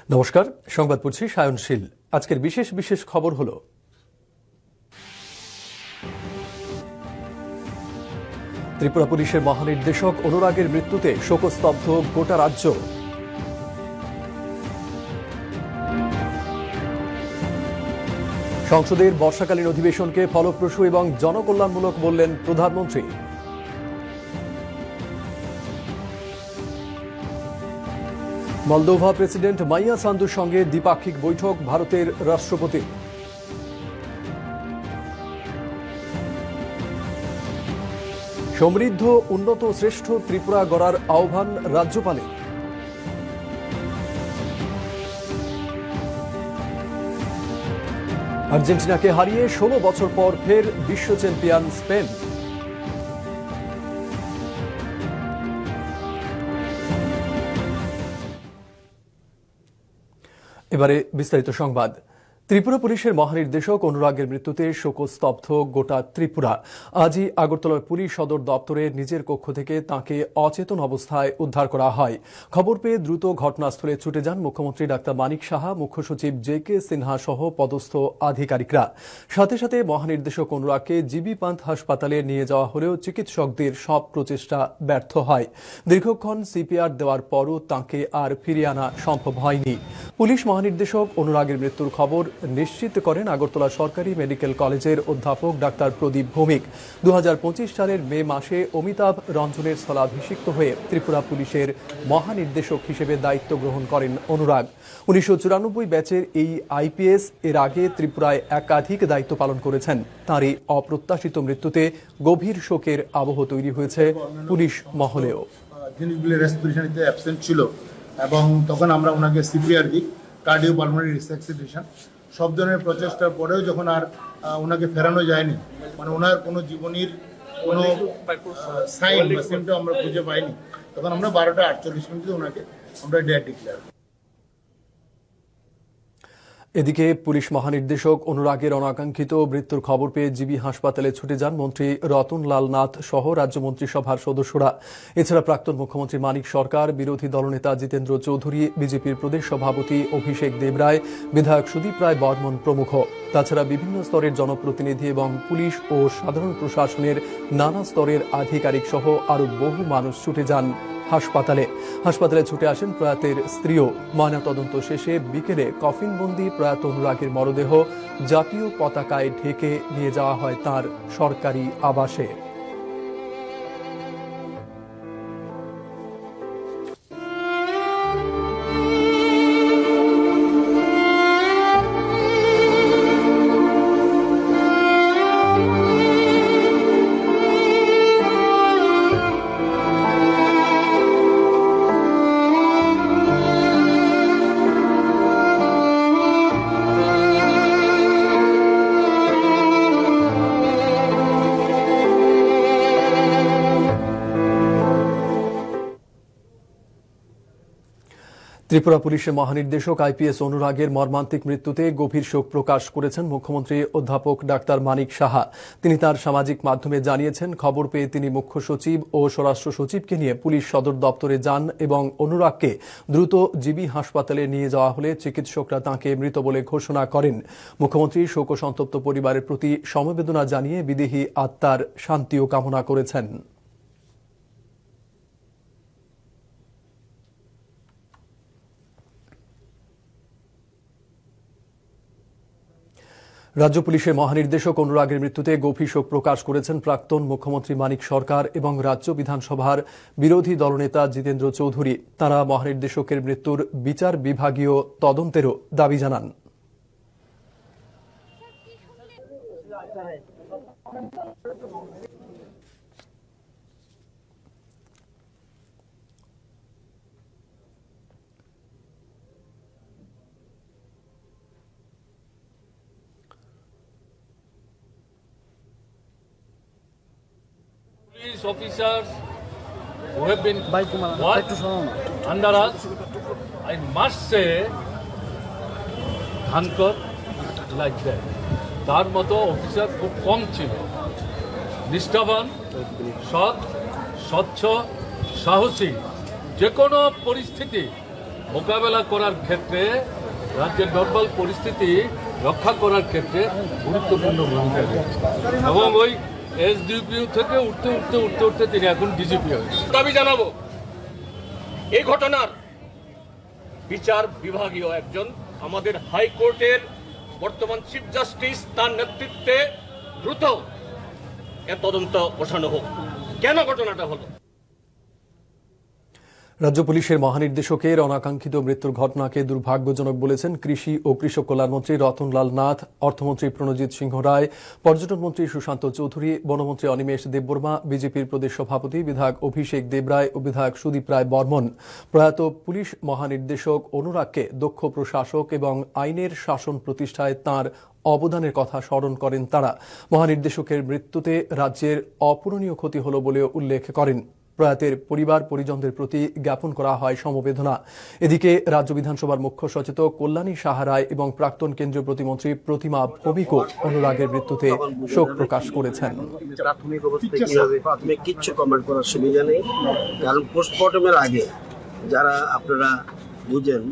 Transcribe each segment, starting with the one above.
নমস্কার, সংবাদ পড়ছি সায়নশীল। আজকের বিশেষ খবর হলো ত্রিপুরা পুলিশের মহানির্দেশক অনুরাগের মৃত্যুতে শোকস্তব্ধ গোটা রাজ্য। সংসদের বর্ষাকালীন অধিবেশনকে ফলপ্রসূ এবং জনকল্যাণমূলক বললেন প্রধানমন্ত্রী। মলদোভা প্রেসিডেন্ট মাইয়া সান্দুর সঙ্গে দ্বিপাক্ষিক বৈঠক ভারতের রাষ্ট্রপতি। সমৃদ্ধ, উন্নত, শ্রেষ্ঠ ত্রিপুরা গড়ার আহ্বান রাজ্যপালের। আর্জেন্টিনাকে হারিয়ে 16 বছর পর ফের বিশ্ব চ্যাম্পিয়ন স্পেন। এবারে বিস্তারিত সংবাদ। ত্রিপুরা পুলিশের মহানির্দেশক অনুরাগের মৃত্যুতে শোকস্তব্ধ গোটা ত্রিপুরা। আজই আগরতলার পুলিশ সদর দপ্তরে নিজের কক্ষ থেকে তাঁকে অচেতন অবস্থায় উদ্ধার করা হয়। খবর পেয়ে দ্রুত ঘটনাস্থলে ছুটে যান মুখ্যমন্ত্রী ডাক্তার মানিক সাহা, মুখ্য সচিব জে.কে. সিনহা সহ পদস্থ আধিকারিকরা। সাথে সাথে মহানির্দেশক অনুরাগকে জিবি পান্থ হাসপাতালে নিয়ে যাওয়া হলেও চিকিৎসকদের সব প্রচেষ্টা ব্যর্থ হয়। দীর্ঘক্ষণ সিপিআর দেওয়ার পরও তাঁকে আর ফিরিয়ে আনা সম্ভব হয়নি। পুলিশ মহানির্দেশক অনুরাগের মৃত্যুর খবর নিশ্চিত করেন আগরতলা সরকারি মেডিকেল কলেজের অধ্যাপক ডাক্তার প্রদীপ ভৌমিক। 2025 সালের মে মাসে অমিতাভ রঞ্জনের স্থলাভিষিক্ত হয়ে ত্রিপুরা পুলিশের মহানির্দেশক হিসেবে দায়িত্ব গ্রহণ করেন অনুরাগ। 1994 ব্যাচের এই আইপিএস এর আগে ত্রিপুরায় একাধিক দায়িত্ব পালন করেছেন। তাঁর এই অপ্রত্যাশিত মৃত্যুতে গভীর শোকের আবহ তৈরি হয়েছে পুলিশ মহলেও। জিনিসগুলি রেসপিরেশনিতে অ্যাবসেন্ট ছিল এবং তখন আমরা ওনাকে সিপিআর দিই, কার্ডিও পালমোনারি রিসাসিটেশন। সব ধরনের প্রচেষ্টার পরেও যখন আর ওনাকে ফেরানো যায়নি, মানে ওনার কোনো জীবনীর কোনো সাইন বা সিমটম আমরা খুঁজে পাইনি, তখন আমরা 12:48 ওনাকে আমরা ডেড ডিক্লেয়ার। এদিকে পুলিশ মহানির্দেশক অনুরাগের অনাকাঙ্ক্ষিত মৃত্যুর খবর পেয়ে জিবি হাসপাতালে ছুটে যান মন্ত্রী রতনলাল নাথ সহ রাজ্য মন্ত্রিসভার সদস্যরা। এছাড়া প্রাক্তন মুখ্যমন্ত্রী মানিক সরকার, বিরোধী দলনেতা জিতেন্দ্র চৌধুরী, বিজেপির প্রদেশ সভাপতি অভিষেক দেবরায়, বিধায়ক সুদীপ রায় বর্মন প্রমুখ। তাছাড়া বিভিন্ন স্তরের জনপ্রতিনিধি এবং পুলিশ ও সাধারণ প্রশাসনের নানা স্তরের আধিকারিক সহ আরও বহু মানুষ ছুটে যান হাসপাতালে ছুটে আসেন প্রয়াতের স্ত্রীও। ময়নাতদন্ত শেষে বিকেলে কফিনবন্দি প্রয়াত অনুরাগের মরদেহ জাতীয় পতাকায় ঢেকে নিয়ে যাওয়া হয় তার সরকারি আবাসে। ত্রিপুরা পুলিশের মহানির্দেশক আইপিএস অনুরাগের মর্মান্তিক মৃত্যুতে গভীর শোক প্রকাশ করেছেন মুখ্যমন্ত্রী অধ্যাপক ডাক্তার মানিক সাহা। তিনি তার সামাজিক মাধ্যমে জানিয়েছেন, খবর পেয়ে তিনি মুখ্য সচিব ও স্বরাষ্ট্র সচিবকে নিয়ে পুলিশ সদর দপ্তরে যান এবং অনুরাগকে দ্রুত জিবি হাসপাতালে নিয়ে যাওয়া হলে চিকিৎসকরা তাঁকে মৃত বলে ঘোষণা করেন। মুখ্যমন্ত্রী শোকসন্তপ্ত পরিবারের প্রতি সমবেদনা জানিয়ে বিদেহী আত্মার শান্তিও কামনা করেছেন। রাজ্য পুলিশের মহানির্দেশক অনুরাগের মৃত্যুতে গভীর শোক প্রকাশ করেছেন প্রাক্তন মুখ্যমন্ত্রী মানিক সরকার এবং রাজ্য বিধানসভার বিরোধী দলনেতা জিতেন্দ্র চৌধুরী। তাঁরা মহানির্দেশকের মৃত্যুর বিচার বিভাগীয় তদন্তেরও দাবি জানান। Police officers who have been worked under us, I must say, Dhankar like that. তার মতো অফিসার খুব কম ছিল। নিষ্ঠাবান, সৎ, স্বচ্ছ, সাহসী, যে কোনো পরিস্থিতি মোকাবেলা করার ক্ষেত্রে, রাজ্যের নর্মাল পরিস্থিতি রক্ষা করার ক্ষেত্রে গুরুত্বপূর্ণ ভূমিকা রেখেছে এবং ওই এসডিপিও থেকে উঠতে তিনি এখন ডিজিপি হয়েছে। দাবি জানাবো এই ঘটনার বিচার বিভাগীয় একজন আমাদের হাইকোর্টের বর্তমান চিফ জাস্টিস তার নেতৃত্বে দ্রুত এর তদন্ত বসানো হোক। কেন ঘটনাটা হলো? রাজ্য পুলিশের মহানির্দেশকের অনাকাঙ্ক্ষিত মৃত্যুর ঘটনাকে দুর্ভাগ্যজনক বলেছেন কৃষি ও কৃষক কল্যাণমন্ত্রী রতনলাল নাথ, অর্থমন্ত্রী প্রণজিৎ সিংহ রায়, পর্যটন মন্ত্রী সুশান্ত চৌধুরী, বনমন্ত্রী অনিমেষ দেববর্মা, বিজেপির প্রদেশ সভাপতি বিধায়ক অভিষেক দেবরায় ও বিধায়ক সুদীপ রায় বর্মন। প্রয়াত পুলিশ মহানির্দেশক অনুরাগকে দক্ষ প্রশাসক এবং আইনের শাসন প্রতিষ্ঠায় তাঁর অবদানের কথা স্মরণ করেন তারা। মহানির্দেশকের মৃত্যুতে রাজ্যের অপূরণীয় ক্ষতি হল বলেও উল্লেখ করেন। প্রয়াতের পরিবার পরিজনদের প্রতি জ্ঞাপন করা হয় সমবেদনা। এদিকে রাজ্য বিধানসভার মুখ্য সচেতক কল্যাণী সাহা রায় এবং প্রাক্তন কেন্দ্রীয় প্রতিমন্ত্রী প্রতিমা ভৌমিকও অনুরাগের মৃত্যুতে শোক প্রকাশ করেছেন। প্রাথমিক অবস্থায় কিভাবে প্রাথমিক কিচ্ছু কমেন্ট করার সুবিধা নেই, কারণ পোস্টমর্টমের আগে যারা আপনারা বুঝেন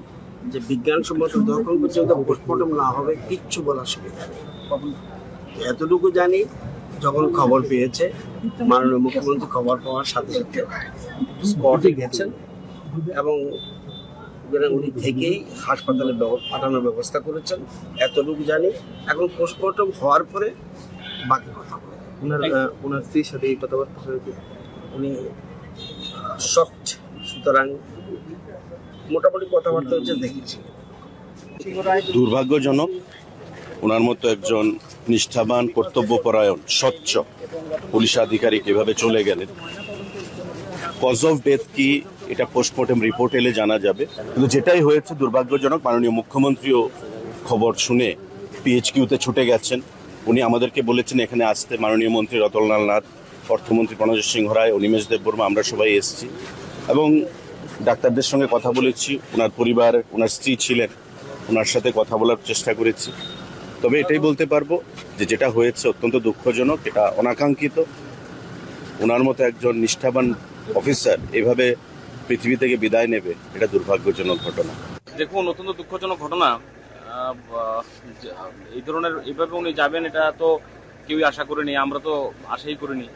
যে বিজ্ঞানসম্মত যখন পর্যন্ত পোস্টমর্টম না হবে কিচ্ছু বলার সুবিধা নেই। এতটুকু জানি, যখন খবর পেয়েছে মাননীয় মুখ্যমন্ত্রী খবর পাওয়ার সাথে সাথে স্পটে গেছেন এবং উনি থেকেই হাসপাতালে পাঠানোর ব্যবস্থা করেছেন, এতটুকু জানি। এখন পোস্টমর্টম হওয়ার পরে বাকি কথা বলে ওনার স্ত্রীর সাথে এই কথাবার্তা হয়েছে, উনি শকড, সুতরাং মোটামুটি কথাবার্তা হচ্ছে দেখেছি। দুর্ভাগ্যজনক, ওনার মতো একজন নিষ্ঠাবান, কর্তব্যপরায়ণ, স্বচ্ছ পুলিশ আধিকারিক এভাবে চলে গেলেন। কজ অফ ডেথ কি এটা পোস্টমর্টম রিপোর্ট এলে জানা যাবে, কিন্তু যেটাই হয়েছে দুর্ভাগ্যজনক। মাননীয় মুখ্যমন্ত্রীও খবর শুনে পিএইচকিউতে ছুটে গেছেন। উনি আমাদেরকে বলেছেন এখানে আসতে। মাননীয় মন্ত্রী রতনলাল নাথ, অর্থমন্ত্রী প্রণজিৎ সিংহ রায়, অনিমেষ দেববর্মা, আমরা সবাই এসেছি এবং ডাক্তারদের সঙ্গে কথা বলেছি। ওনার পরিবার, ওনার স্ত্রী ছিলেন, ওনার সাথে কথা বলার চেষ্টা করেছি। তবে এটাই বলতে পারবো যে যেটা হয়েছে অত্যন্ত দুঃখজনক, এটা অনাকাঙ্ক্ষিত। ওনার মতো একজন নিষ্ঠাবান অফিসার এভাবে পৃথিবী থেকে বিদায় নেবে, এটা দুর্ভাগ্যজনক ঘটনা। দেখুন, অত্যন্ত দুঃখজনক ঘটনা। এই ধরনের এইভাবে উনি যাবেন এটা তো কেউই আশা করিনি, আমরা তো আশাই করিনি।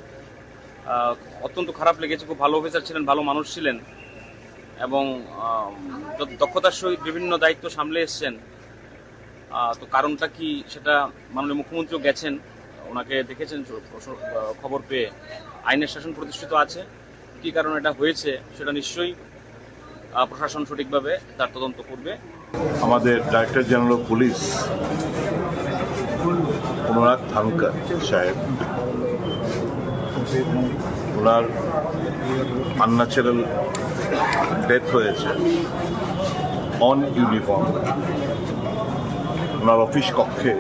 অত্যন্ত খারাপ লেগেছে। খুব ভালো অফিসার ছিলেন, ভালো মানুষ ছিলেন এবং দক্ষতার সহিত বিভিন্ন দায়িত্ব সামলে এসছেন। তো কারণটা কি সেটা মাননীয় মুখ্যমন্ত্রীও গেছেন, ওনাকে দেখেছেন খবর পেয়ে। আইনের শাসন প্রতিষ্ঠিত আছে, কী কারণে এটা হয়েছে সেটা নিশ্চয়ই প্রশাসন সঠিকভাবে তার তদন্ত করবে। আমাদের director general of police Anurag Dhankar সাহেব, ওনার আনন্যাচারাল ডেথ হয়েছে অন ইউনিফর্ম। ওনার অফিস কক্ষে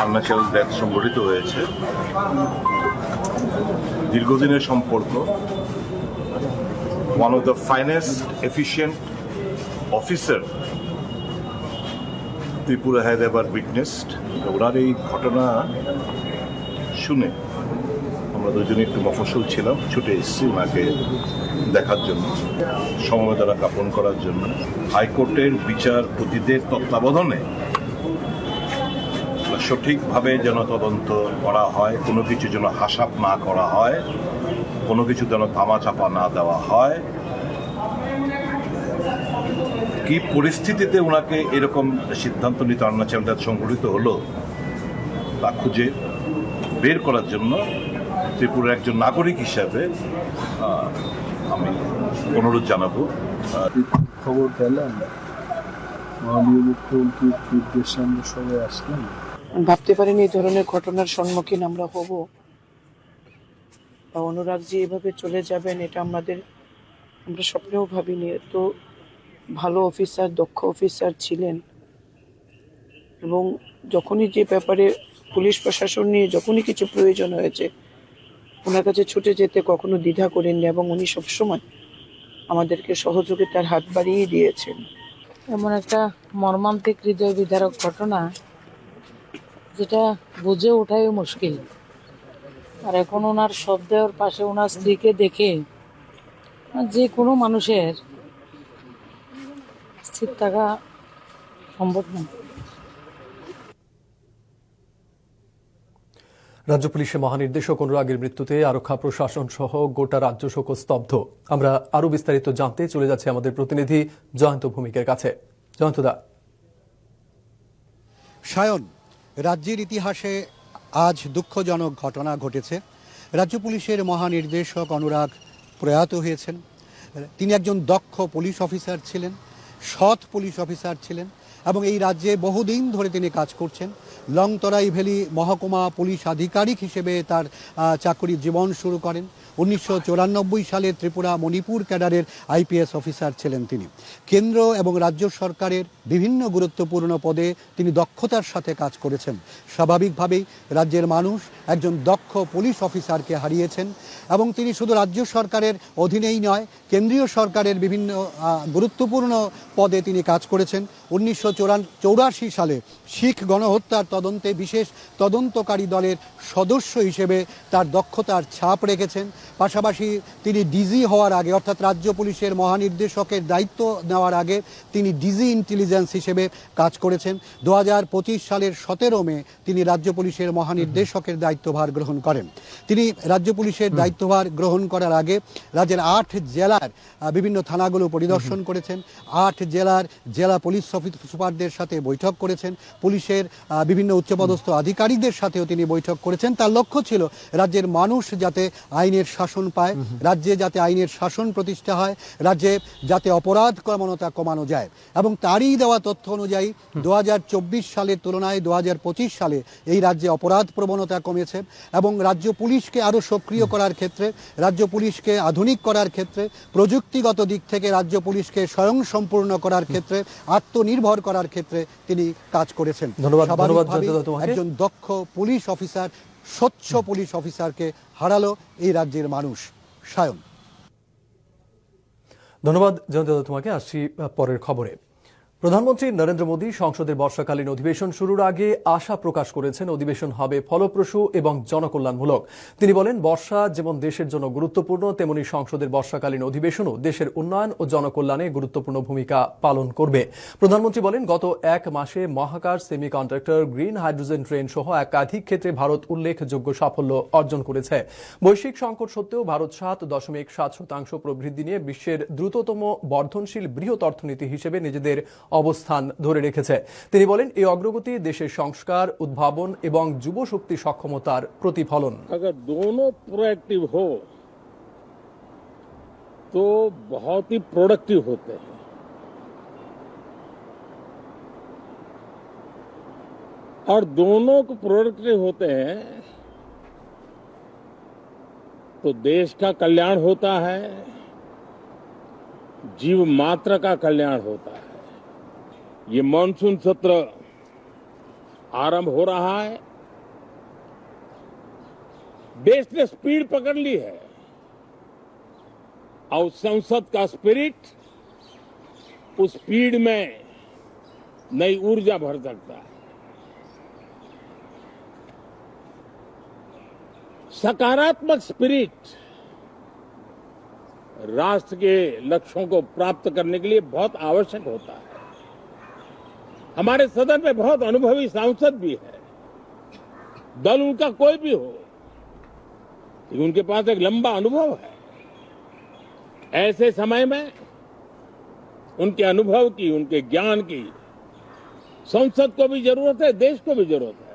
আনন্যাচারাল ডেথ সংঘটিত হয়েছে। দীর্ঘদিনের সম্পর্ক, one of the finest efficient officer Tripura has ever witnessed. ওনার এই ঘটনা শুনে আমরা দুজনে একটু মফস্বল ছিলাম, ছুটে এসেছি ওনাকে দেখার জন্য, সমবেদনা জ্ঞাপন করার জন্য। হাইকোর্টের বিচারপতিদের তত্ত্বাবধানে সঠিকভাবে যেন তদন্ত করা হয়, কোনো কিছু যেন হাসাপ না করা হয়, কোনো কিছু যেন ধামাচাপা না দেওয়া হয়। কি পরিস্থিতিতে ওনাকে এরকম সিদ্ধান্ত নিতে অন্যাচারটা সংঘটিত হলো তা খুঁজে বের করার জন্য ত্রিপুরার একজন নাগরিক হিসাবে আমি অনুরোধ জানাবো। খবর পেলাম, মাননীয় মুখ্যমন্ত্রীর নির্দেশে আমরা সবাই আসলাম। ভাবতে পারিনি এই ধরনের ঘটনার সম্মুখীন আমরা হব বা অনুরাগজি এভাবে চলে যাবেন, এটা আমরা স্বপ্নেও ভাবিনি। তো ভালো অফিসার, দক্ষ অফিসার ছিলেন এবং যখনই যে ব্যাপারে পুলিশ প্রশাসন নিয়ে যখনই কিছু প্রয়োজন হয়েছে ওনার কাছে ছুটে যেতে কখনো দ্বিধা করেননি এবং উনি সবসময় আমাদেরকে সহযোগিতার হাত বাড়িয়ে দিয়েছেন। এমন একটা মর্মান্তিক, হৃদয় বিদারক ঘটনা যেটা বুঝে ওঠাই মুশকিল। আর এখন ওনার শব্দের পাশে ওনার স্ত্রীকে দেখে যে কোনো মানুষের নিশ্চিত থাকা সম্ভব নয়। রাজ্য পুলিশের মহানির্দেশক অনুরাগের মৃত্যুতে আরক্ষা প্রশাসন সহ গোটা রাজ্য শোকস্তব্ধ। আমরা আরো বিস্তারিত জানতে চলে যাচ্ছি আমাদের প্রতিনিধি জয়ন্ত ভূমিকের কাছে। জয়ন্ত দা। সায়ন, রাজ্যের ইতিহাসে আজ দুঃখজনক ঘটনা ঘটেছে। রাজ্য পুলিশের মহানির্দেশক অনুরাগ প্রয়াত হয়েছেন। তিনি একজন দক্ষ পুলিশ অফিসার ছিলেন, সৎ পুলিশ অফিসার ছিলেন এবং এই রাজ্যে বহুদিন ধরে তিনি কাজ করছেন। লংতরাই ভ্যালি মহকুমা পুলিশ আধিকারিক হিসেবে তার চাকরির জীবন শুরু করেন। 1994 সালে ত্রিপুরা মণিপুর ক্যাডারের আইপিএস অফিসার ছিলেন তিনি। কেন্দ্র এবং রাজ্য সরকারের বিভিন্ন গুরুত্বপূর্ণ পদে তিনি দক্ষতার সাথে কাজ করেছেন। স্বাভাবিকভাবেই রাজ্যের মানুষ একজন দক্ষ পুলিশ অফিসারকে হারিয়েছেন এবং তিনি শুধু রাজ্য সরকারের অধীনেই নয়, কেন্দ্রীয় সরকারের বিভিন্ন গুরুত্বপূর্ণ পদে তিনি কাজ করেছেন। 1984 সালে শিখ গণহত্যার তদন্তে বিশেষ তদন্তকারী দলের সদস্য হিসেবে তার দক্ষতার ছাপ রেখেছেন। পাশাপাশি তিনি ডিজি হওয়ার আগে, অর্থাৎ রাজ্য পুলিশের মহানির্দেশকের দায়িত্ব নেওয়ার আগে তিনি ডিজি ইন্টেলিজেন্স হিসেবে কাজ করেছেন। 2025 সালের 17 মে তিনি রাজ্য পুলিশের মহানির্দেশকের দায়িত্বভার গ্রহণ করেন। তিনি রাজ্য পুলিশের দায়িত্বভার গ্রহণ করার আগে রাজ্যের 8 জেলার বিভিন্ন থানাগুলো পরিদর্শন করেছেন। 8 জেলার জেলা পুলিশ সুপারদের সাথে বৈঠক করেছেন। পুলিশের বিভিন্ন উচ্চপদস্থ আধিকারিকদের সাথেও তিনি বৈঠক করেছেন। তার লক্ষ্য ছিল রাজ্যের মানুষ যাতে আইনের শাসন পায়, রাজ্যে যাতে আইনের শাসন প্রতিষ্ঠা হয়, রাজ্যে যাতে অপরাধ প্রবণতা কমানো যায়। এবং তারই দেওয়া তথ্য অনুযায়ী 2024 সালের তুলনায় 2025 সালে এই রাজ্যে অপরাধ প্রবণতা কমেছে এবং রাজ্য পুলিশকে আরও সক্রিয় করার ক্ষেত্রে, রাজ্য পুলিশকে আধুনিক করার ক্ষেত্রে, প্রযুক্তিগত দিক থেকে রাজ্য পুলিশকে স্বয়ংসম্পূর্ণ করার ক্ষেত্রে, আত্মনির্ভর করার ক্ষেত্রে তিনি কাজ করেছেন। একজন দক্ষ পুলিশ অফিসার, স্বচ্ছ পুলিশ অফিসারকে হারালো এই রাজ্যের মানুষ। সায়ন। ধন্যবাদ জয়ন্ত, তোমাকে। আসছি পরের খবরে। প্রধানমন্ত্রী নরেন্দ্র মোদী সংসদের বর্ষাকালীন অধিবেশন শুরুর আগে আশা প্রকাশ করেছেন অধিবেশন হবে ফলপ্রসূ এবং জনকল্যাণমূলক। তিনি বলেন, বর্ষা যেমন দেশের জন্য গুরুত্বপূর্ণ, তেমনি সংসদের বর্ষাকালীন অধিবেশনও দেশের উন্নয়ন ও জনকল্যাণে গুরুত্বপূর্ণ ভূমিকা পালন করবে। প্রধানমন্ত্রী বলেন, গত এক মাসে মহাকাশ, সেমিকন্ডাক্টর, গ্রিন হাইড্রোজেন ট্রেন সহ একাধিক ক্ষেত্রে ভারত উল্লেখযোগ্য সাফল্য অর্জন করেছে। বৈশ্বিক সংকট সত্ত্বেও ভারত 7.7% প্রবৃদ্ধি নিয়ে বিশ্বের দ্রুততম বর্ধনশীল বৃহৎ অর্থনীতি হিসেবে নিজেদের অবস্থান ধরে রেখেছে। তিনি বলেন, এই অগ্রগতি দেশের সংস্কার, উদ্ভাবন এবং যুব শক্তি সক্ষমতার প্রতিফলন। अगर दोनों प्रोएक्टिव हो तो बहुत ही प्रोडक्टिव होते हैं। और दोनों को प्रोडक्टिव होते हैं तो देश का कल्याण होता है, जीव मात्र का कल्याण होता है। ये मॉनसून सत्र आरंभ हो रहा है। देश ने स्पीड पकड़ ली है और संसद का स्पिरिट उस स्पीड में नई ऊर्जा भर सकता है। सकारात्मक स्पिरिट राष्ट्र के लक्ष्यों को प्राप्त करने के लिए बहुत आवश्यक होता है। हमारे सदन में बहुत अनुभवी सांसद भी है, दल उनका कोई भी हो, उनके पास एक लंबा अनुभव है। ऐसे समय में उनके अनुभव की, उनके ज्ञान की संसद को भी जरूरत है, देश को भी जरूरत है।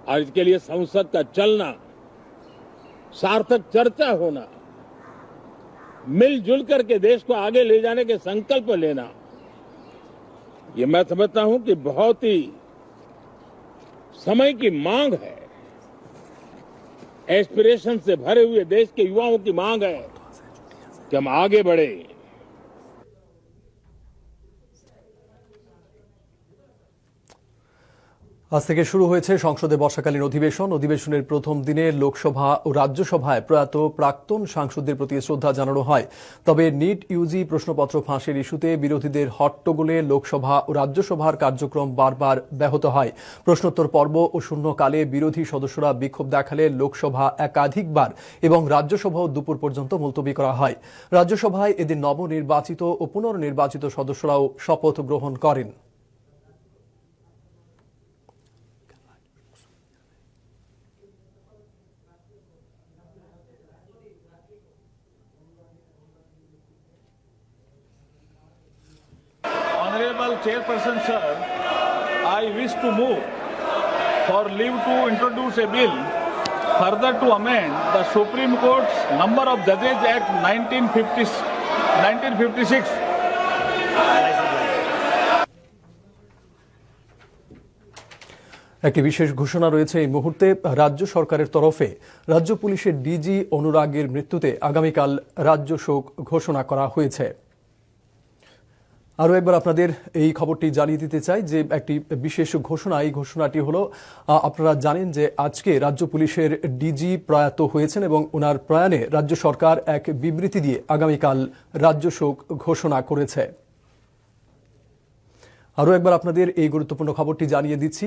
और इसके लिए संसद का चलना, सार्थक चर्चा होना, मिलजुल करके देश को आगे ले जाने के संकल्प लेना, ये मैं समझता हूं कि बहुत ही समय की मांग है। एस्पिरेशन से भरे हुए देश के युवाओं की मांग है कि हम आगे बढ़े। আজ থেকে শুরু হয়েছে সংসদে বর্ষাকালীন অধিবেশনের প্রথম দিনে লোকসভা ও রাজ্যসভায় প্রয়াত প্রাক্তন সাংসদদের প্রতি শ্রদ্ধা জানানো হয়। তবে নিট ইউজি প্রশ্নপত্র ফাঁসের ইস্যুতে বিরোধীদের হট্টগোলে লোকসভা ও রাজ্যসভার কার্যক্রম বারবার ব্যাহত হয়। প্রশ্নোত্তর পর্ব ও শূন্যকালে বিরোধী সদস্যরা বিক্ষোভ দেখালে লোকসভা একাধিকবার এবং রাজ্যসভাও দুপুর পর্যন্ত মুলতবি করা হয়। রাজ্যসভায় এদিন নবনির্বাচিত ও পুনর্নির্বাচিত সদস্যরাও শপথ গ্রহণ করেন। Honorable Chairperson, sir, I wish to move for leave to introduce a bill further to amend the Supreme Court's Number of Judges Act 1956. একটি বিশেষ ঘোষণা রয়েছে এই মুহূর্তে। রাজ্য সরকারের তরফে রাজ্য পুলিশের ডিজি অনুরাগের মৃত্যুতে আগামীকাল রাজ্য শোক ঘোষণা করা হয়েছে। আরও একবার আপনাদের এই খবরটি জানিয়ে দিতে চাই যে একটি বিশেষ ঘোষণা, এই ঘোষণাটি হলো, আপনারা জানেন যে আজকে রাজ্য পুলিশের ডিজি প্রয়াত হয়েছেন এবং ওনার প্রয়াণে রাজ্য সরকার এক বিবৃতি দিয়ে আগামীকাল রাজ্য শোক ঘোষণা করেছে। আরও একবার আপনাদের এই গুরুত্বপূর্ণ খবরটি জানিয়ে দিচ্ছি।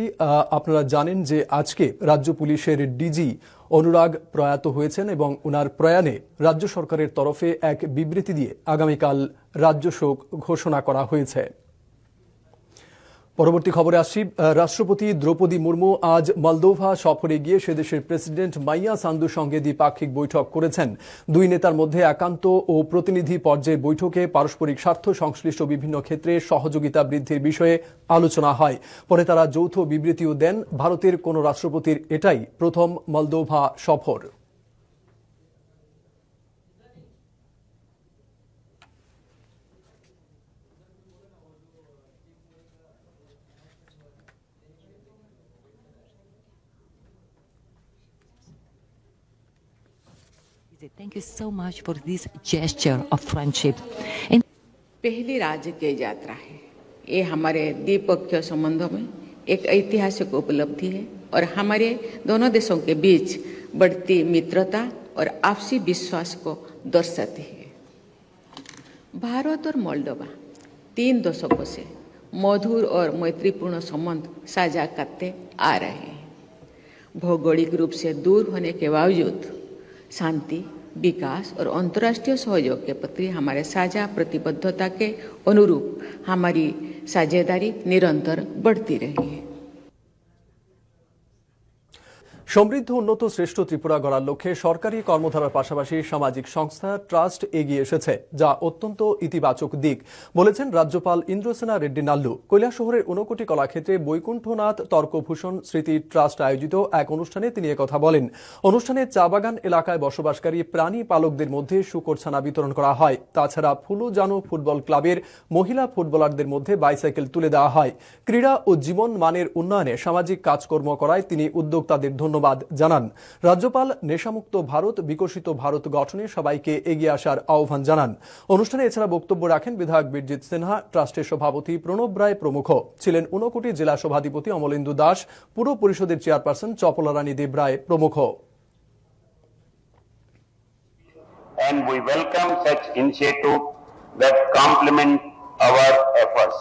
আপনারা জানেন যে আজকে রাজ্য পুলিশের ডিজি অনুরাগ প্রয়াত হয়েছেন এবং ওনার প্রয়াণে রাজ্য সরকারের তরফে এক বিবৃতি দিয়ে আগামীকাল রাজ্য শোক ঘোষণা করা হয়েছে। পরবর্তী খবরে আসছি। রাষ্ট্রপতি দ্রৌপদী মুর্মু আজ মলদোভা সফরে গিয়ে সে দেশের প্রেসিডেন্ট মাইয়া সান্দুর সঙ্গে দ্বিপাক্ষিক বৈঠক করেছেন। দুই নেতার মধ্যে একান্ত ও প্রতিনিধি পর্যায়ের বৈঠকে পারস্পরিক স্বার্থ সংশ্লিষ্ট বিভিন্ন ক্ষেত্রে সহযোগিতা বৃদ্ধির বিষয়ে আলোচনা হয়। পরে তারা যৌথ বিবৃতিও দেন। ভারতের কোনো রাষ্ট্রপতির এটাই প্রথম মলদোভা সফর। Thank you so much for this gesture of friendship. पहली राजकीय यात्रा है। ये हमारे द्विपक्षीय संबंधों में एक ऐतिहासिक उपलब्धि है और हमारे दोनों देशों के बीच बढ़ती मित्रता और आपसी विश्वास को दर्शाती है। भारत और मोल्डोवा 3 दशकों से मधुर और मैत्रीपूर्ण संबंध साझा करते आ रहे हैं। भौगोलिक रूप से दूर होने के बावजूद शांति, विकास और अंतर्राष्ट्रीय सहयोग के प्रति हमारे साझा प्रतिबद्धता के अनुरूप हमारी साझेदारी निरंतर बढ़ती रही है। সমৃদ্ধ উন্নত শ্রেষ্ঠ ত্রিপুরা গড়ার লক্ষ্যে সরকারি কর্মধারার পাশাপাশি সামাজিক সংস্থা ট্রাস্ট এগিয়ে এসেছে, যা অত্যন্ত ইতিবাচক দিক বলেছেন রাজ্যপাল ইন্দ্রসেনা রেড্ডি নাল্লু। কৈলাসহরের ঊনকোটি কলাক্ষেত্রে বৈকুণ্ঠনাথ তর্কভূষণ স্মৃতি ট্রাস্ট আয়োজিত এক অনুষ্ঠানে তিনি একথা বলেন। অনুষ্ঠানে চা বাগান এলাকায় বসবাসকারী প্রাণী পালকদের মধ্যে শূকর ছানা বিতরণ করা হয়। তাছাড়া ফুলুজানো ফুটবল ক্লাবের মহিলা ফুটবলারদের মধ্যে বাইসাইকেল তুলে দেওয়া হয়। ক্রীড়া ও জীবন মানের উন্নয়নে সামাজিক কাজকর্ম করায় তিনি উদ্যোক্তাদের ধন্যবাদ জানান। রাজ্যপাল নেশামুক্ত ভারত, বিকশিত ভারত গঠনে সবাইকে এগিয়ে আসার আহ্বান জানান। অনুষ্ঠানে এছাড়া বক্তব্য রাখেন বিধায়ক বীরজিৎ সিনহা, ট্রাস্টের সভাপতি প্রণব রায় প্রমুখ। ছিলেন ঊনকোটি জেলা সভাধিপতি অমলেন্দু দাস, পুর পরিষদের চেয়ারপারসন চপলা রানী দেব রায় প্রমুখ। And we welcome such initiative that complement our efforts.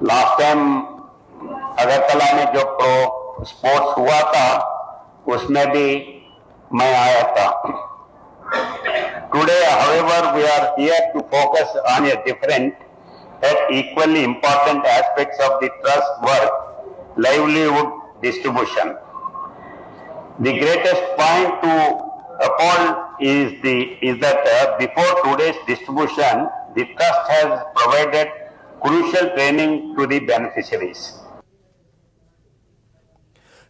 Last time Agartala में जो प्रो स्पोर्ट्स हुआ था उसमें भी मैं आया था। Today, however, we are here to focus on a different yet equally important aspects of the trust work, livelihood distribution. The greatest point to uphold is that before today's distribution, the trust has provided crucial training to the beneficiaries.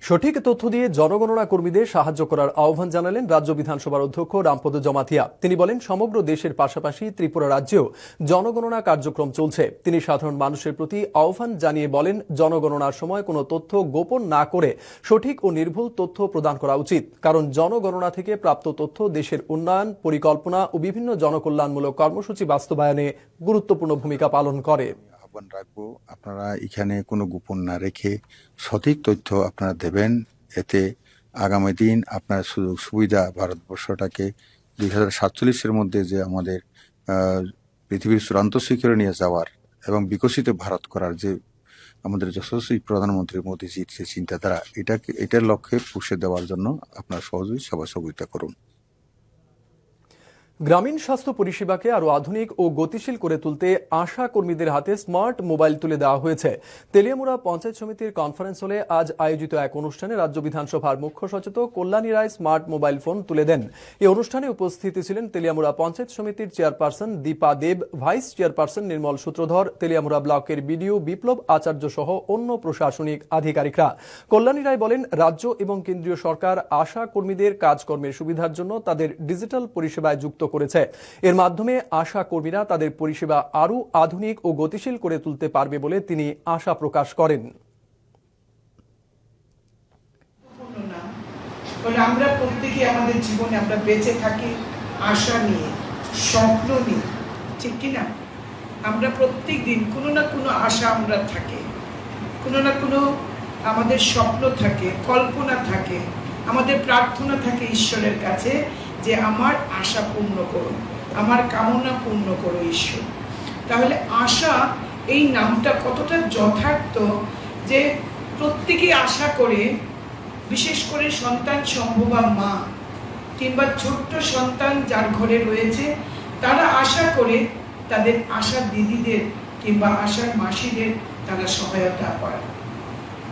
সঠিক তথ্য দিয়ে জনগণনা কর্মীদের সাহায্য করার আহ্বান জানালেন রাজ্য বিধানসভার অধ্যক্ষ রামপদ জমাতিয়া। তিনি বলেন, সমগ্র দেশের পাশাপাশি ত্রিপুরা রাজ্যেও জনগণনা কার্যক্রম চলছে। তিনি সাধারণ মানুষের প্রতি আহ্বান জানিয়ে বলেন, জনগণনার সময় কোনো তথ্য গোপন না করে সঠিক ও নির্ভুল তথ্য প্রদান করা উচিত। কারণ জনগণনা থেকে প্রাপ্ত তথ্য দেশের উন্নয়ন, পরিকল্পনা ও বিভিন্ন জনকল্যাণমূলক কর্মসূচি বাস্তবায়নে গুরুত্বপূর্ণ ভূমিকা পালন করে। আহ্বান রাখবো, আপনারা এখানে কোনো গোপন না রেখে সঠিক তথ্য আপনারা দেবেন। এতে আগামী দিন আপনার সুযোগ সুবিধা ভারতবর্ষটাকে 2047-এর মধ্যে যে আমাদের পৃথিবীর চূড়ান্ত শিখরে নিয়ে যাওয়ার এবং বিকশিত ভারত করার যে আমাদের যশস্বী প্রধানমন্ত্রী মোদীজির যে চিন্তাধারা, এটার লক্ষ্যে পুষে দেওয়ার জন্য আপনারা সহজেই সহযোগিতা করুন। গ্রামীণ স্বাস্থ্য পরিষেবাকে আরো আধুনিক ও গতিশীল করে তুলতে আশা কর্মীদের হাতে স্মার্ট মোবাইল তুলে দেওয়া হয়েছে। তেলিয়ামুড়া পঞ্চায়েত সমিতির কনফারেন্স হলে আজ আয়োজিত এক অনুষ্ঠানে রাজ্য বিধানসভার মুখ্য সচেতক Kalyani Roy smart mobile phone তুলে দেন। এই অনুষ্ঠানে উপস্থিত ছিলেন তেলিয়ামুড়া পঞ্চায়েত সমিতির চেয়ারপারসন দীপা দেব, ভাইস চেয়ারপারসন নির্মল সূত্রধর, তেলিয়ামুড়া ব্লকের বিডিও বিপ্লব আচার্য সহ অন্য প্রশাসনিক আধিকারিকরা। কল্যাণী রায় বলেন, রাজ্য এবং কেন্দ্রীয় সরকার আশা কর্মীদের কাজকর্মের সুবিধার জন্য তাদের ডিজিটাল পরিষেবায় যুক্ত করেছে। এর মাধ্যমে আশা কর্মীরা তাদের পরিষেবা আরো আধুনিক ও গতিশীল করে তুলতে পারবে বলে তিনি আশা প্রকাশ করেন। আমরা প্রত্যেকে আমাদের জীবনে আমরা বেঁচে থাকি আশা নিয়ে, স্বপ্ন নিয়ে, ঠিক কিনা? আমরা প্রত্যেক দিন কোনো না কোনো আশা আমরা থাকে, কোনো না কোনো আমাদের স্বপ্ন থাকে, কল্পনা থাকে, আমাদের প্রার্থনা থাকে ঈশ্বরের কাছে যে আমার আশা পূর্ণ করো, আমার কামনা পূর্ণ করো ঈশ্বর। তাহলে আশা এই নামটা কতটা যথার্থ যে প্রত্যেকেই আশা করে, বিশেষ করে সন্তান সম্ভবা মা কিংবা ছোট্ট সন্তান যার ঘরে রয়েছে তারা আশা করে তাদের আশার দিদিদের কিংবা আশার মাসিদের তারা সহায়তা পায়।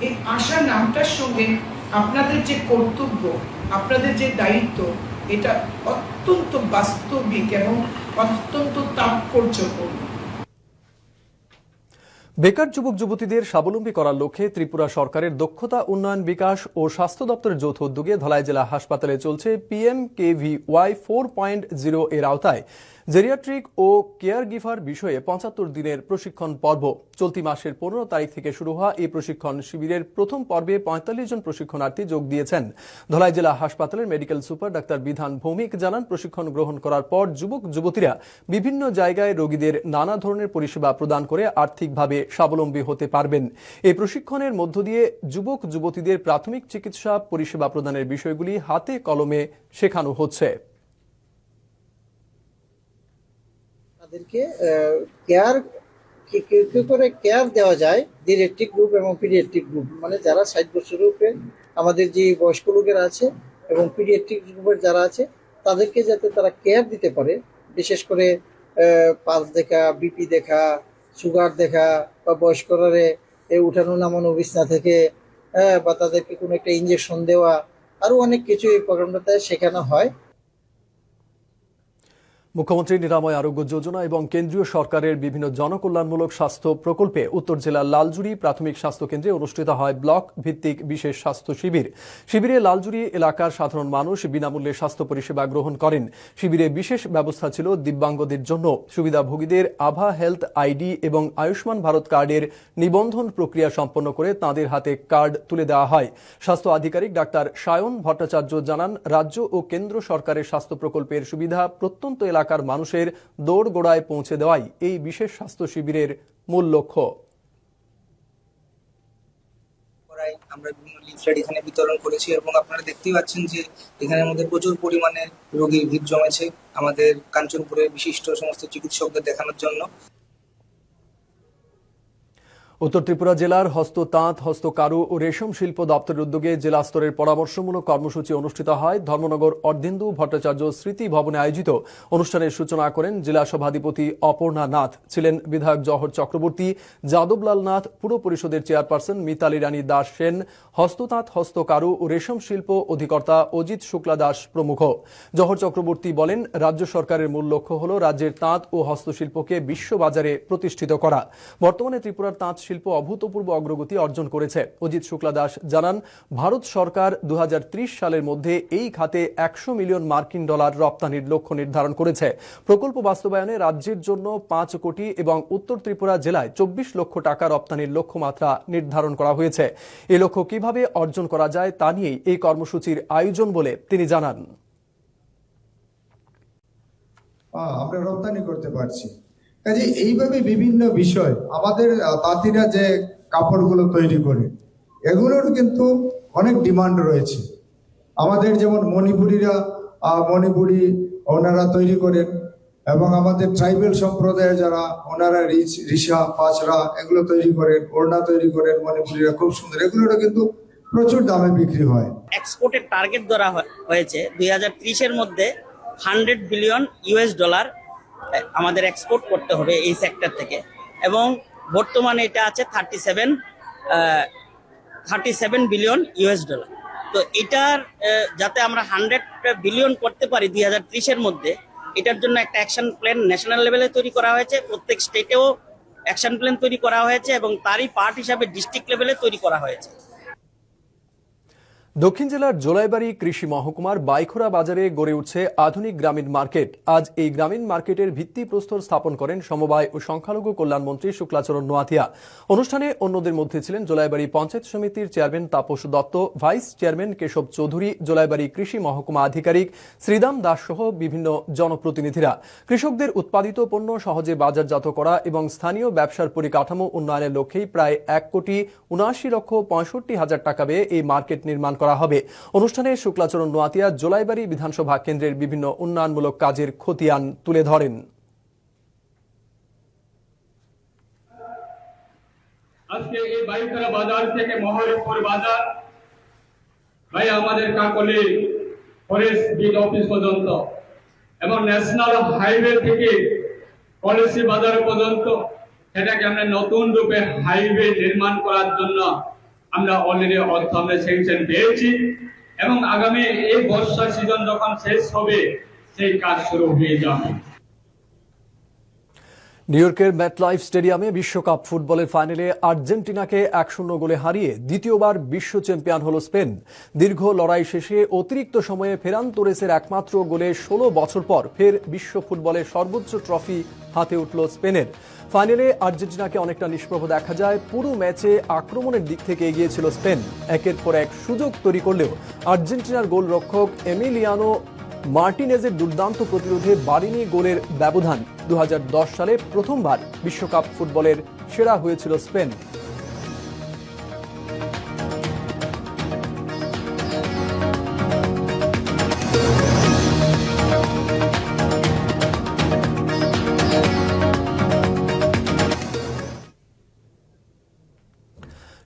এই আশা নামটার সঙ্গে আপনাদের যে কর্তব্য, আপনাদের যে দায়িত্ব, এটা অত্যন্ত বাস্তবিক এবং অত্যন্ত তাৎপর্যপূর্ণ। বেকার যুবক যুবতীদের স্বাবলম্বী করার লক্ষ্যে ত্রিপুরা সরকারের দক্ষতা উন্নয়ন বিকাশ ও স্বাস্থ্য দপ্তরের যৌথ উদ্যোগে ধলাই জেলা হাসপাতালে চলছে PMKVY 4.0 এর আওতায় জেরিয়াট্রিক ও কেয়ার গিভার বিষয়ে 75 দিনের প্রশিক্ষণ পর্ব। চলতি মাসের 15 তারিখ থেকে শুরু হওয়া এই প্রশিক্ষণ শিবিরের প্রথম পর্বে 45 জন প্রশিক্ষণার্থী যোগ দিয়েছেন। ধলাই জেলা হাসপাতালের মেডিকেল সুপার ডাক্তার বিধান ভৌমিক জানান, প্রশিক্ষণ গ্রহণ করার পর যুবক যুবতীরা বিভিন্ন জায়গায় রোগীদের নানা ধরনের পরিষেবা প্রদান করে আর্থিকভাবে স্বাবলম্বী হতে পারবেন। এই প্রশিক্ষণের মধ্য দিয়ে যুবক যুবতীদের প্রাথমিক চিকিৎসা পরিষেবা প্রদানের বিষয়গুলি হাতে কলমে শেখানো হচ্ছে। তাদেরকে কেয়ার কি করে কেয়ার দেওয়া যায়, ডিরেক্টিভ গ্রুপ এবং পিডিয়াট্রিক গ্রুপ, মানে যারা 60 বছরের উপরে আমাদের যে বয়স্ক লোকেরা আছে এবং পিডিয়াট্রিক গ্রুপের যারা আছে তাদেরকে যাতে তারা কেয়ার দিতে পারে, বিশেষ করে পালস দেখা, বিপি দেখা, সুগার দেখা বা বয়স্করা উঠানো নামানো বিছনা থেকে বা তাদেরকে কোনো একটা ইঞ্জেকশন দেওয়া, আরো অনেক কিছু এই প্রোগ্রামটাতে শেখানো হয়। মুখ্যমন্ত্রী নিরাময় আরোগ্য যোজনা এবং কেন্দ্রীয় সরকারের বিভিন্ন জনকল্যাণমূলক স্বাস্থ্য প্রকল্পে উত্তর জেলার লালজুড়ি প্রাথমিক স্বাস্থ্য কেন্দ্রে অনুষ্ঠিত হয় ব্লক ভিত্তিক বিশেষ স্বাস্থ্য শিবির। শিবিরে লালজুড়ি এলাকার সাধারণ মানুষ বিনামূল্যে স্বাস্থ্য পরিষেবা গ্রহণ করেন। শিবিরে বিশেষ ব্যবস্থা ছিল দিব্যাঙ্গদের জন্য। সুবিধাভোগীদের আভা হেলথ আইডি এবং আয়ুষ্মান ভারত কার্ডের নিবন্ধন প্রক্রিয়া সম্পন্ন করে তাঁদের হাতে কার্ড তুলে দেওয়া হয়। স্বাস্থ্য আধিকারিক ডাক্তার সায়ন ভট্টাচার্য জানান, রাজ্য ও কেন্দ্র সরকারের স্বাস্থ্য প্রকল্পের সুবিধা প্রত্যন্ত এলাকার মানুষের দোরগোড়ায় পৌঁছে দেওয়াই এই বিশেষ স্বাস্থ্য শিবিরের মূল লক্ষ্য। আমরা বিভিন্ন লিফলেট এখানে বিতরণ করেছি এবং আপনারা দেখতেই পাচ্ছেন যে এখানের মধ্যে প্রচুর পরিমাণে রোগীর ভিড় জমেছে আমাদের কাঞ্চনপুরের বিশিষ্ট সমস্ত চিকিৎসকদের দেখানোর জন্য। উত্তর ত্রিপুরা জেলার হস্ততাঁত, হস্তকারু ও রেশম শিল্প দপ্তরের উদ্যোগে জেলা স্তরের পরামর্শমূলক কর্মসূচি অনুষ্ঠিত হয় ধর্মনগর অর্ধেন্দু ভট্টাচার্য স্মৃতি ভবনে আয়োজিত অনুষ্ঠানের সূচনা করেন জেলা সভাধিপতি অপর্ণা নাথ। ছিলেন বিধায়ক জহর চক্রবর্তী, যাদবলাল নাথ, পুর পরিষদের চেয়ারপারসন মিতালি রানী দাস সেন, হস্ততাঁত, হস্তকারু ও রেশম শিল্প অধিকর্তা অজিত শুক্লা দাস প্রমুখ। জহর চক্রবর্তী বলেন, রাজ্য সরকারের মূল লক্ষ্য হল রাজ্যের তাঁত ও হস্তশিল্পকে বিশ্ববাজারে প্রতিষ্ঠিত করা। বর্তমানে ত্রিপুরার তাঁত শিল্প অভূতপূর্ব অগ্রগতি অর্জন করেছে। অজিত শুক্লা দাস জানান, ভারত সরকার 2030 সালের মধ্যে এই খাতে $100 মিলিয়ন রপ্তানির লক্ষ্য নির্ধারণ করেছে। প্রকল্প বাস্তবায়নে রাজ্যের জন্য 5 কোটি এবং উত্তর ত্রিপুরা জেলায় 24 লক্ষ টাকা রপ্তানির লক্ষ্যমাত্রা নির্ধারণ করা হয়েছে। এই লক্ষ্য কিভাবে অর্জন করা যায় তা নিয়েই এই কর্মসূচির আয়োজন বলে তিনি জানান। আমরা রপ্তানি করতে পারছি কাজে এইভাবে বিভিন্ন বিষয় আমাদের তাঁতিরা যে কাপড়গুলো তৈরি করে এগুলোর কিন্তু অনেক ডিমান্ড রয়েছে। আমাদের যেমন মণিপুরি ওনারা তৈরি করেন, এবং আমাদের ট্রাইবেল সম্প্রদায়ের যারা ওনারা রিসা পাঁচরা এগুলো তৈরি করেন, ওড়না তৈরি করেন মণিপুরিরা, খুব সুন্দর। এগুলোটা কিন্তু প্রচুর দামে বিক্রি হয়। এক্সপোর্টের টার্গেট ধরা হয়েছে 2030-এর মধ্যে $100 বিলিয়ন আমাদের এক্সপোর্ট করতে হবে এই সেক্টর থেকে, এবং বর্তমানে এটা আছে 37 বিলিয়ন $। তো এটার যাতে আমরা 100 বিলিয়ন করতে পারি 2030-এর মধ্যে, এটার জন্য একটা অ্যাকশন প্ল্যান ন্যাশনাল লেভেলে তৈরি করা হয়েছে, প্রত্যেক স্টেটেও অ্যাকশন প্ল্যান তৈরি করা হয়েছে, এবং তারই পার্ট হিসাবে ডিস্ট্রিক্ট লেভেলে তৈরি করা হয়েছে। দক্ষিণ জেলার জোলাইবাড়ি কৃষি মহকুমার বাইখোরা বাজারে গড়ে উঠছে আধুনিক গ্রামীণ মার্কেট। আজ এই গ্রামীণ মার্কেটের ভিত্তিপ্রস্তর স্থাপন করেন সমবায় ও সংখ্যালঘু কল্যাণ মন্ত্রী শুক্লাচরণ নোয়াতিয়া। অনুষ্ঠানে অন্যদের মধ্যে ছিলেন জোলাইবাড়ি পঞ্চায়েত সমিতির chairman Tapas Dutta, vice chairman Keshab Chowdhury, Jolaibari কৃষি মহকুমা আধিকারিক শ্রীদাম দাস সহ বিভিন্ন জনপ্রতিনিধিরা। কৃষকদের উৎপাদিত পণ্য সহজে বাজারজাত করা এবং স্থানীয় ব্যবসার পরিকাঠামো উন্নয়নের লক্ষ্যেই প্রায় 1,79,65,00,000 টাকা ব্যয়ে এই মার্কেট নির্মাণ করা হবে। অনুষ্ঠানে শুক্লাচরণ নোয়াতিয়া জোলাইবাড়ি বিধানসভা কেন্দ্রের বিভিন্ন উন্নয়নমূলক কাজের খতিয়ান তুলে ধরেন। আজকে এই বাইখোরা বাজার থেকে মহরমপুর বাজার, ভাই আমাদের কাকলি ফরেস্ট বিল অফিস পর্যন্ত, এবং ন্যাশনাল হাইওয়ে থেকে পলিসি বাজার পর্যন্ত, সেটাকে আমরা নতুন রূপে হাইওয়ে নির্মাণ করার জন্য আমরা অলরেডি অর্থ আমরা স্যাংশন পেয়েছি, এবং আগামী এই বর্ষা সিজন যখন শেষ হবে সেই কাজ শুরু হয়ে যাবে। নিউ ইয়র্কের ম্যাটলাইফ স্টেডিয়ামে বিশ্বকাপ ফুটবলের ফাইনালে আর্জেন্টিনাকে 1-0 গোলে হারিয়ে দ্বিতীয়বার বিশ্ব চ্যাম্পিয়ন হল স্পেন। দীর্ঘ লড়াই শেষে অতিরিক্ত সময়ে ফেরান তোরেসের একমাত্র গোলে 16 বছর পর ফের বিশ্ব ফুটবলের সর্বোচ্চ ট্রফি হাতে উঠল স্পেনের। ফাইনালে আর্জেন্টিনাকে অনেকটা নিষ্প্রভ দেখা যায়। পুরো ম্যাচে আক্রমণের দিক থেকে এগিয়ে ছিল স্পেন, একের পর এক সুযোগ তৈরি করলেও আর্জেন্টিনার গোলরক্ষক এমিলিয়ানো মার্টিনেজের দুর্দান্ত প্রতিরোধে বাড়েনি গোলের ব্যবধান। 2010 সালে প্রথমবার বিশ্বকাপ ফুটবলের সেরা হয়েছিল স্পেন।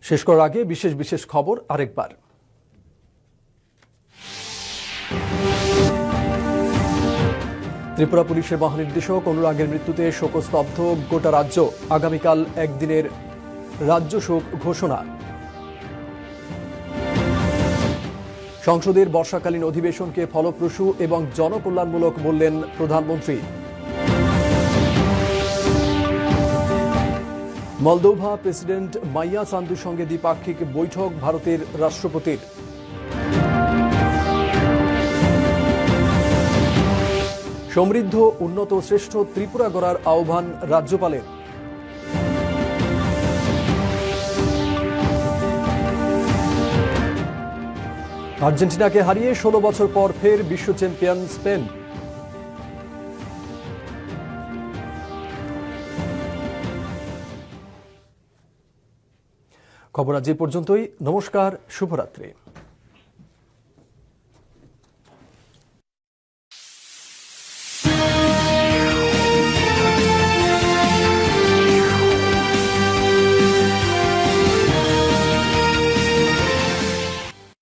শেষ করার আগে বিশেষ খবর আরেকবার। ত্রিপুরা পুলিশের মহানির্দেশক অনুরাগের মৃত্যুতে শোকস্তব্ধ গোটা রাজ্য। আগামীকাল একদিনের রাজ্য শোক ঘোষণা। সংসদের বর্ষাকালীন অধিবেশনকে ফলপ্রসূ এবং জনকল্যাণমূলক বললেন প্রধানমন্ত্রী। মলদোভা প্রেসিডেন্ট মাইয়া সান্দুর সঙ্গে দ্বিপাক্ষিক বৈঠক ভারতের রাষ্ট্রপতির। সমৃদ্ধ, উন্নত, শ্রেষ্ঠ ত্রিপুরা গড়ার আহ্বান রাজ্যপালের। আর্জেন্টিনাকে হারিয়ে 16 বছর পর ফের বিশ্ব চ্যাম্পিয়ন স্পেন। খবর আজ এ পর্যন্তই। নমস্কার, শুভরাত্রি।